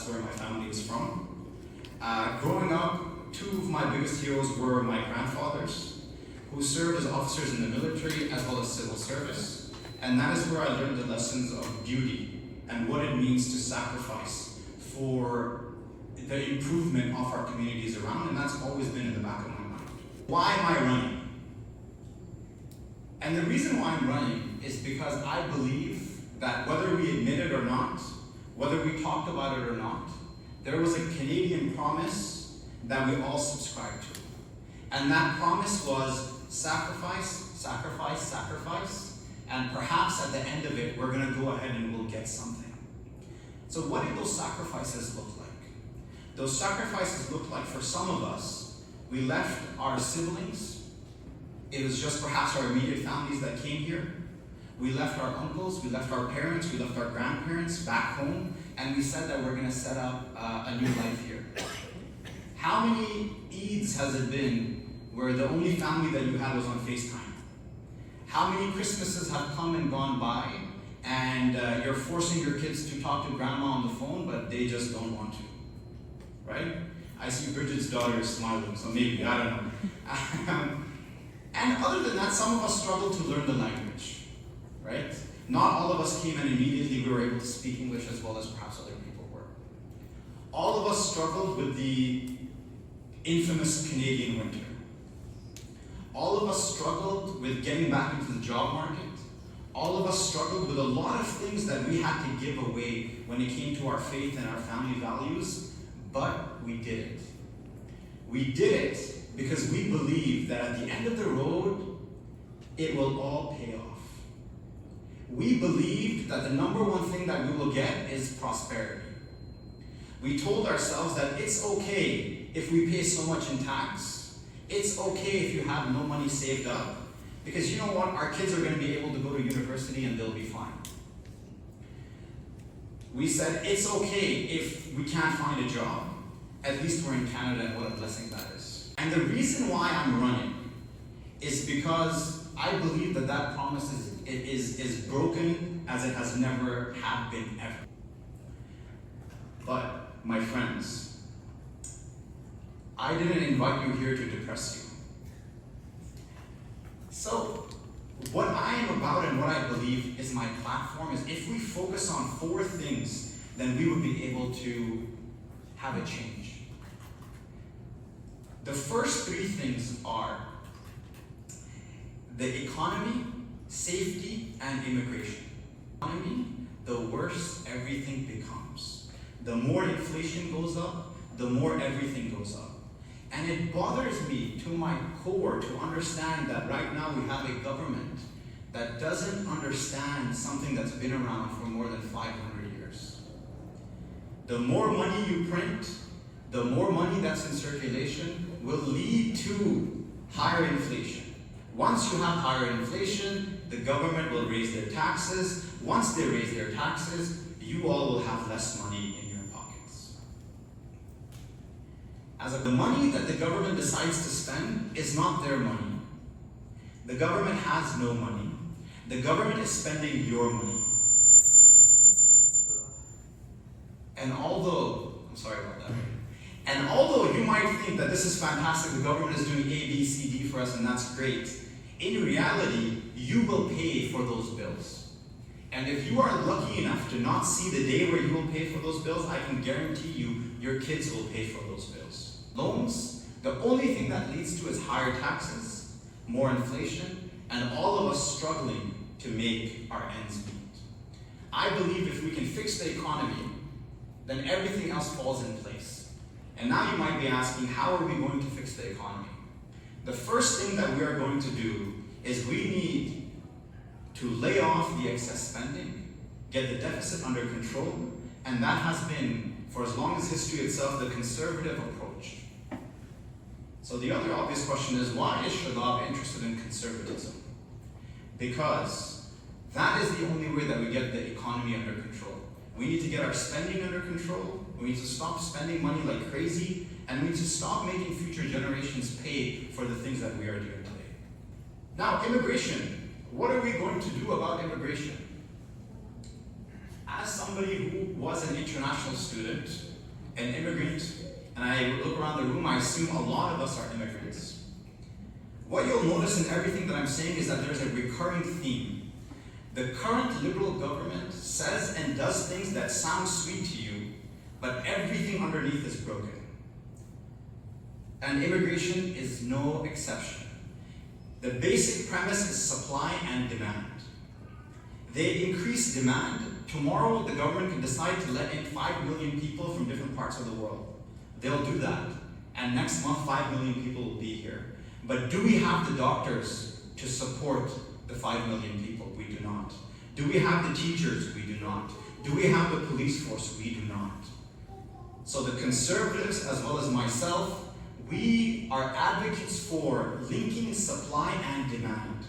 that's where my family is from. Growing up, two of my biggest heroes were my grandfathers, who served as officers in the military as well as civil service. And that is where I learned the lessons of duty and what it means to sacrifice for the improvement of our communities around, and that's always been in the back of my mind. Why am I running? And the reason why I'm running is because I believe that whether we admit it or not, whether we talked about it or not, there was a Canadian promise that we all subscribed to. And that promise was sacrifice, sacrifice, sacrifice, and perhaps at the end of it, we're gonna go ahead and we'll get something. So what did those sacrifices look like? Those sacrifices looked like, for some of us, we left our siblings. It was just perhaps our immediate families that came here. We left our uncles, we left our parents, we left our grandparents back home, and we said that we're gonna set up a new life here. How many Eids has it been where the only family that you had was on FaceTime? How many Christmases have come and gone by, and you're forcing your kids to talk to grandma on the phone, but they just don't want to, right? I see Bridget's daughter is smiling, so maybe, I don't know. And other than that, some of us struggled to learn the language, right? Not all of us came and immediately we were able to speak English as well as perhaps other people were. All of us struggled with the infamous Canadian winter. All of us struggled with getting back into the job market. All of us struggled with a lot of things that we had to give away when it came to our faith and our family values, but we did it. We did it because we believe that at the end of the road, it will all pay off. We believed that the number one thing that we will get is prosperity. We told ourselves that it's okay if we pay so much in tax. It's okay if you have no money saved up. Because you know what? Our kids are going to be able to go to university and they'll be fine. We said it's okay if we can't find a job. At least we're in Canada, and what a blessing that is. And the reason why I'm running is because I believe that that promise is broken as it has never have been ever. But, my friends, I didn't invite you here to depress you. So, what I am about and what I believe is my platform is if we focus on 4 things, then we would be able to have a change. The first 3 things are the economy, safety, and immigration. Economy, the worse everything becomes. The more inflation goes up, the more everything goes up. And it bothers me to my core to understand that right now we have a government that doesn't understand something that's been around for more than 500 years. The more money you print, the more money that's in circulation will lead to higher inflation. Once you have higher inflation, the government will raise their taxes. Once they raise their taxes, you all will have less money in your pockets. The money that the government decides to spend is not their money. The government has no money. The government is spending your money. And although, I'm sorry about that. And although you might think that this is fantastic, the government is doing A, B, C, D for us, and that's great, in reality, you will pay for those bills. And if you are lucky enough to not see the day where you will pay for those bills, I can guarantee you, your kids will pay for those bills. Loans, the only thing that leads to is higher taxes, more inflation, and all of us struggling to make our ends meet. I believe if we can fix the economy, then everything else falls in place. And now you might be asking, how are we going to fix the economy? The first thing that we are going to do is we need to lay off the excess spending, get the deficit under control, and that has been, for as long as history itself, the conservative approach. So the other obvious question is, why is Shadab interested in conservatism? Because that is the only way that we get the economy under control. We need to get our spending under control, we need to stop spending money like crazy, and we need to stop making future generations pay for the things that we are doing today. Now, immigration. What are we going to do about immigration? As somebody who was an international student, an immigrant, and I look around the room, I assume a lot of us are immigrants. What you'll notice in everything that I'm saying is that there's a recurring theme. The current Liberal government says and does things that sound sweet to you, but everything underneath is broken. And immigration is no exception. The basic premise is supply and demand. They increase demand. Tomorrow, the government can decide to let in 5 million people from different parts of the world. They'll do that. And next month, 5 million people will be here. But do we have the doctors to support the 5 million people? We do not. Do we have the teachers? We do not. Do we have the police force? We do not. So the Conservatives, as well as myself, we are advocates for linking supply and demand.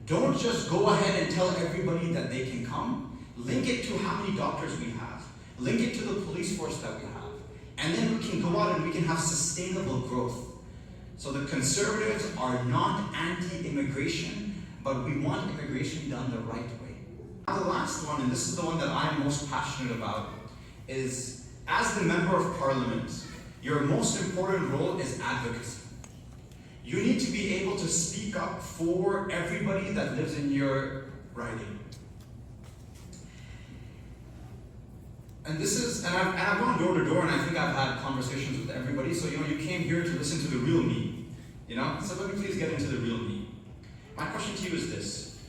Don't just go ahead and tell everybody that they can come. Link it to how many doctors we have. Link it to the police force that we have. And then we can go out and we can have sustainable growth. So the Conservatives are not anti-immigration, but we want immigration done the right way. Now the last one, and this is the one that I'm most passionate about, is as the Member of Parliament, your most important role is advocacy. You need to be able to speak up for everybody that lives in your riding. And I've gone door to door, and I think I've had conversations with everybody. So you came here to listen to the real me, So let me please get into the real me. My question to you is this: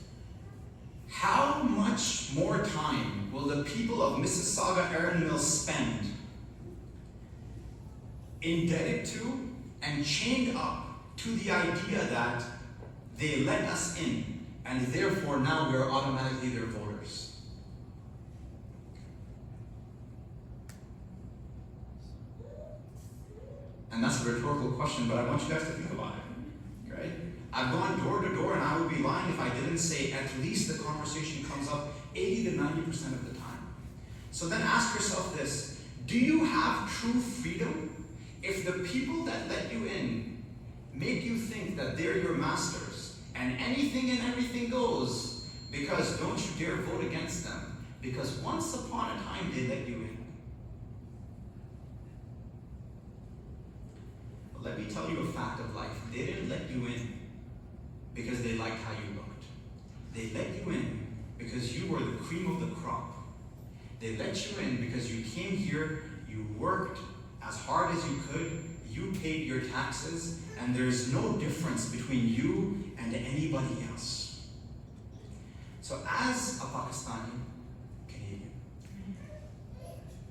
how much more time will the people of Mississauga-Erin Mills spend indebted to and chained up to the idea that they let us in, and therefore now we're automatically their voters? And that's a rhetorical question, but I want you guys to think about it, right? I've gone door to door, and I would be lying if I didn't say at least the conversation comes up 80 to 90% of the time. So then ask yourself this: do you have true freedom if the people that let you in make you think that they're your masters and anything and everything goes? Because don't you dare vote against them, because once upon a time they let you in. Let me tell you a fact of life. They didn't let you in because they liked how you looked. They let you in because you were the cream of the crop. They let you in because you came here, you worked as hard as you could, you paid your taxes, and there's no difference between you and anybody else. So as a Pakistani, Canadian,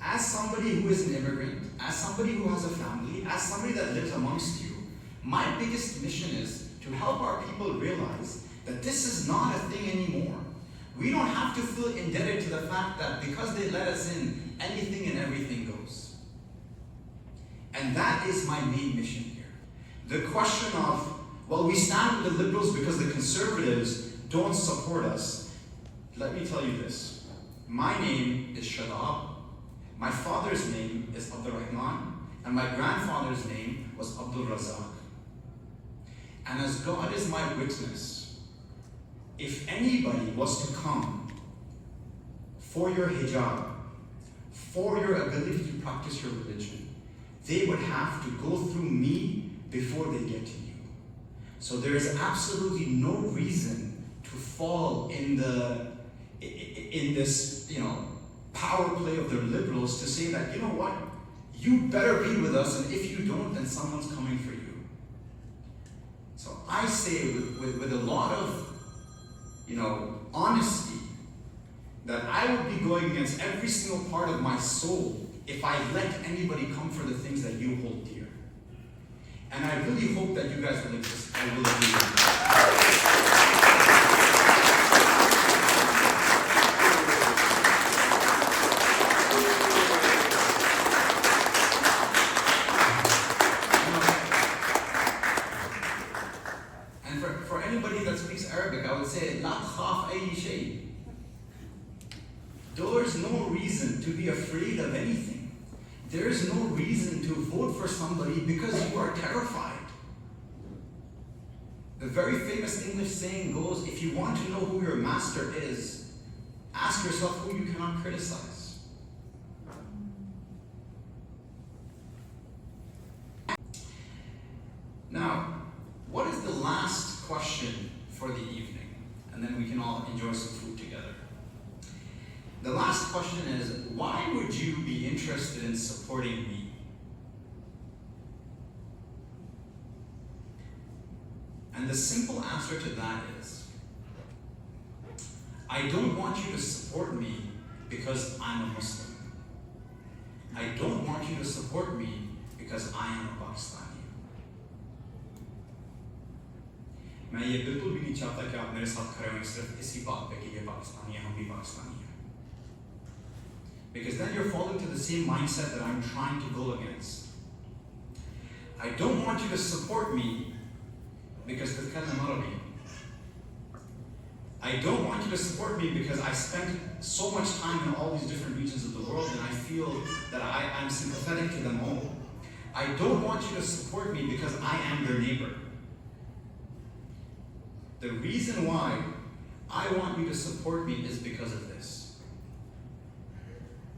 as somebody who is an immigrant, as somebody who has a family, as somebody that lives amongst you, my biggest mission is to help our people realize that this is not a thing anymore. We don't have to feel indebted to the fact that because they let us in, anything and everything goes. And that is my main mission here. The question of, well, we stand with the Liberals because the Conservatives don't support us. Let me tell you this. My name is Shadab. My father's name is Abdul Rahman, and my grandfather's name was Abdul Razak. And as God is my witness, if anybody was to come for your hijab, for your ability to practice your religion, they would have to go through me before they get to you. So there is absolutely no reason to fall in this, power play of the Liberals to say that, you know what, you better be with us, and if you don't, then someone's coming for you. So I say with a lot of, honesty, that I would be going against every single part of my soul if I let anybody come for the things that you hold dear. And I really hope that you guys will agree with that. There's no reason to be afraid of anything. There is no reason to vote for somebody because you are terrified. The very famous English saying goes, if you want to know who your master is, ask yourself who you cannot criticize. question is, why would you be interested in supporting me? And the simple answer to that is, I don't want you to support me because I'm a Muslim. I don't want you to support me because I am a Pakistani. मैं ये बिल्कुल भी नहीं चाहता कि आप मेरे साथ खड़े हों सिर्फ इसी बात पे कि ये पाकिस्तानी है, हम भी पाकिस्तानी हैं. Because then you're falling to the same mindset that I'm trying to go against. I don't want you to support me because تتكلم عربي. I don't want you to support me because I spent so much time in all these different regions of the world and I feel that I'm sympathetic to them all. I don't want you to support me because I am your neighbor. The reason why I want you to support me is because of this.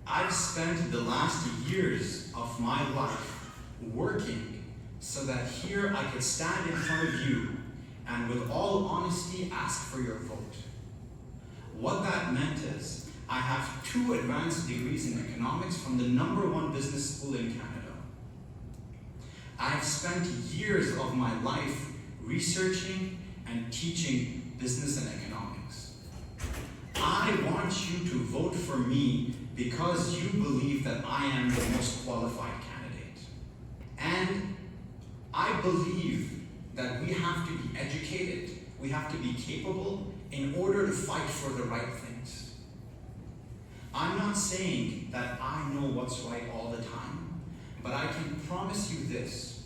I've spent the last years of my life working so that here I could stand in front of you and with all honesty ask for your vote. What that meant is I have 2 advanced degrees in economics from the #1 business school in Canada. I've spent years of my life researching and teaching business and economics. I want you to vote for me because you believe that I am the most qualified candidate. And I believe that we have to be educated, we have to be capable in order to fight for the right things. I'm not saying that I know what's right all the time, but I can promise you this,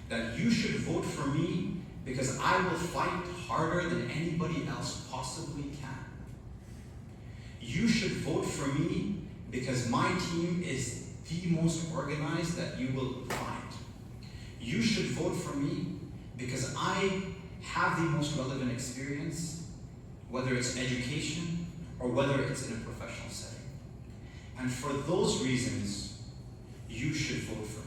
that you should vote for me because I will fight harder than anybody else possibly can. You should vote for me because my team is the most organized that you will find. You should vote for me because I have the most relevant experience, whether it's education or whether it's in a professional setting. And for those reasons, you should vote for me.